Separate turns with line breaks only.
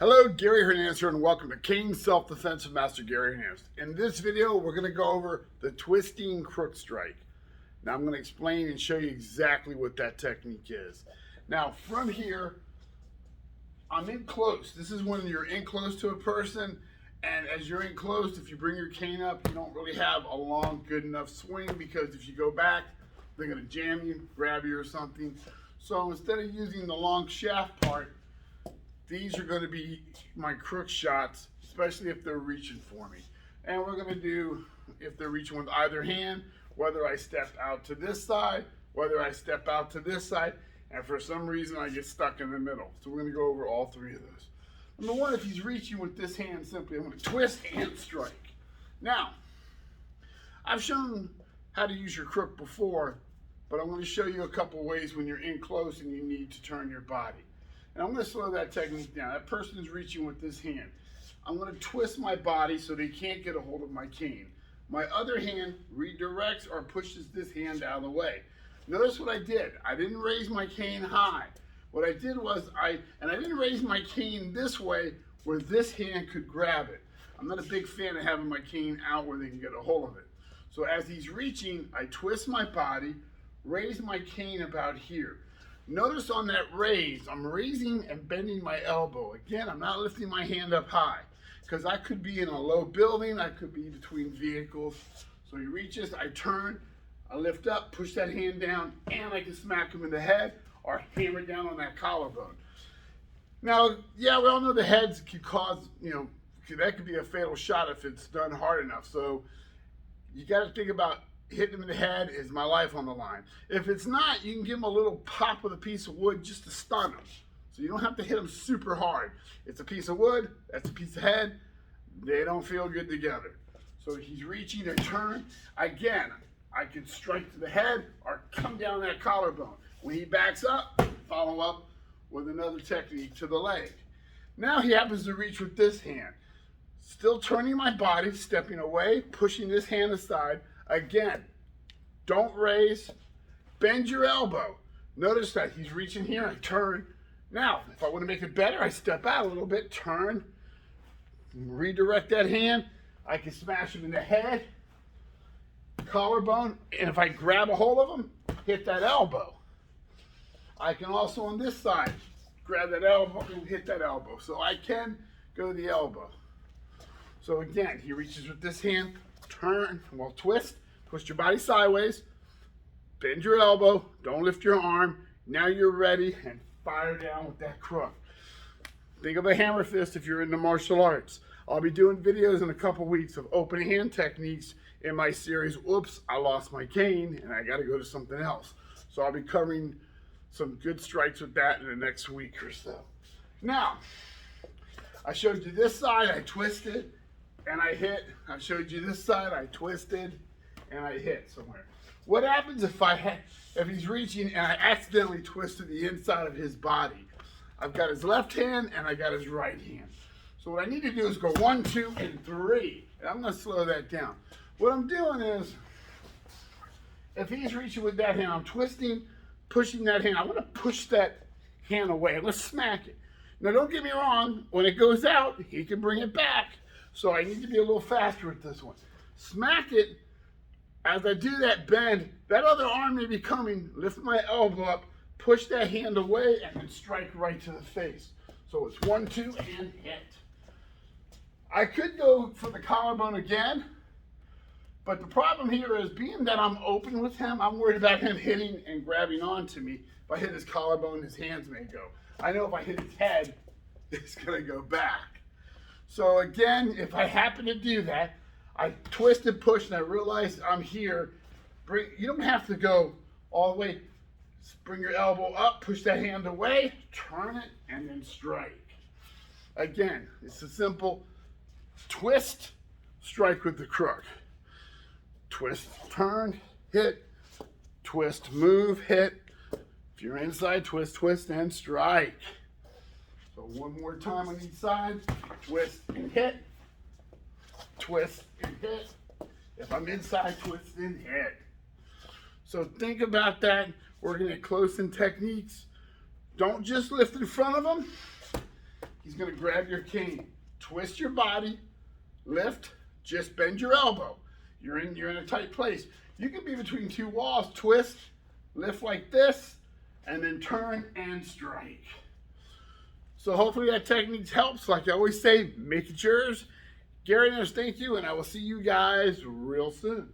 Hello, Gary Hernandez here, and welcome to Cane Self-Defense with Master Gary Hernandez. In this video, we're going to go over the twisting crook strike. Now, I'm going to explain and show you exactly what that technique is. Now, from here, I'm in close. This is when you're in close to a person, and as you're in close, if you bring your cane up, you don't really have a long, good enough swing, because if you go back, they're going to jam you, grab you or something. So instead of using the long shaft part, these are going to be my crook shots, especially if they're reaching for me. And we're going to do, if they're reaching with either hand, whether I step out to this side, whether I step out to this side, and for some reason I get stuck in the middle. So we're going to go over all three of those. Number one, if he's reaching with this hand, simply I'm going to twist and strike. Now, I've shown how to use your crook before, but I'm going to show you a couple ways when you're in close and you need to turn your body. And I'm going to slow that technique down. That person is reaching with this hand. I'm going to twist my body so they can't get a hold of my cane. My other hand redirects or pushes this hand out of the way. Notice what I did. I didn't raise my cane high. What I did was I didn't raise my cane this way where this hand could grab it. I'm not a big fan of having my cane out where they can get a hold of it. So as he's reaching, I twist my body, raise my cane about here. Notice on that raise, I'm raising and bending my elbow. Again, I'm not lifting my hand up high because I could be in a low building, I could be between vehicles. So he reaches, I turn, I lift up, push that hand down, and I can smack him in the head or hammer down on that collarbone. Now, yeah, we all know the heads could cause, that could be a fatal shot if it's done hard enough. So you got to think about hitting him in the head. Is my life on the line? If it's not, you can give him a little pop with a piece of wood just to stun him. So you don't have to hit him super hard. It's a piece of wood, that's a piece of head. They don't feel good together. So he's reaching, I turn. Again, I can strike to the head or come down that collarbone. When he backs up, follow up with another technique to the leg. Now he happens to reach with this hand. Still turning my body, stepping away, pushing this hand aside. Again, don't raise, bend your elbow. Notice that he's reaching here, I turn. Now, if I want to make it better, I step out a little bit, turn, redirect that hand. I can smash him in the head, collarbone, and if I grab a hold of him, hit that elbow. I can also on this side, grab that elbow and hit that elbow. So I can go to the elbow. So again, he reaches with this hand, turn, well, twist your body sideways, bend your elbow, don't lift your arm. Now you're ready and fire down with that crook. Think of a hammer fist if you're into martial arts. I'll be doing videos in a couple weeks of open hand techniques in my series, Oops, I Lost My Cane and I gotta go to something else. So I'll be covering some good strikes with that in the next week or so. Now, I showed you this side, I twisted and I hit. I showed you this side, I twisted and I hit somewhere. What happens if he's reaching and I accidentally twisted the inside of his body? I've got his left hand and I got his right hand. So what I need to do is go 1, 2, and 3. And I'm going to slow that down. What I'm doing is, if he's reaching with that hand, I'm twisting, pushing that hand. I want to push that hand away. I'm going to smack it. Now don't get me wrong, when it goes out, he can bring it back. So I need to be a little faster with this one. Smack it. As I do that bend, that other arm may be coming, lift my elbow up, push that hand away, and then strike right to the face. So it's 1, 2, and hit. I could go for the collarbone again, but the problem here is being that I'm open with him, I'm worried about him hitting and grabbing onto me. If I hit his collarbone, his hands may go. I know if I hit his head, it's gonna go back. So again, if I happen to do that, I twist and push and I realize I'm here. You don't have to go all the way. Bring your elbow up, push that hand away, turn it, and then strike. Again, it's a simple twist, strike with the crook. Twist, turn, hit, twist, move, hit. If you're inside, twist, twist, and strike. So one more time on each side, twist and hit. Twist and hit. If I'm inside, twist and hit. So think about that. Working at close in techniques. Don't just lift in front of them. he's going to grab your cane, twist your body, lift, just bend your elbow. You're in a tight place. You can be between two walls, twist, lift like this, and then turn and strike. So hopefully that technique helps. Like I always say, make it yours. Gary Hernandez, thank you, and I will see you guys real soon.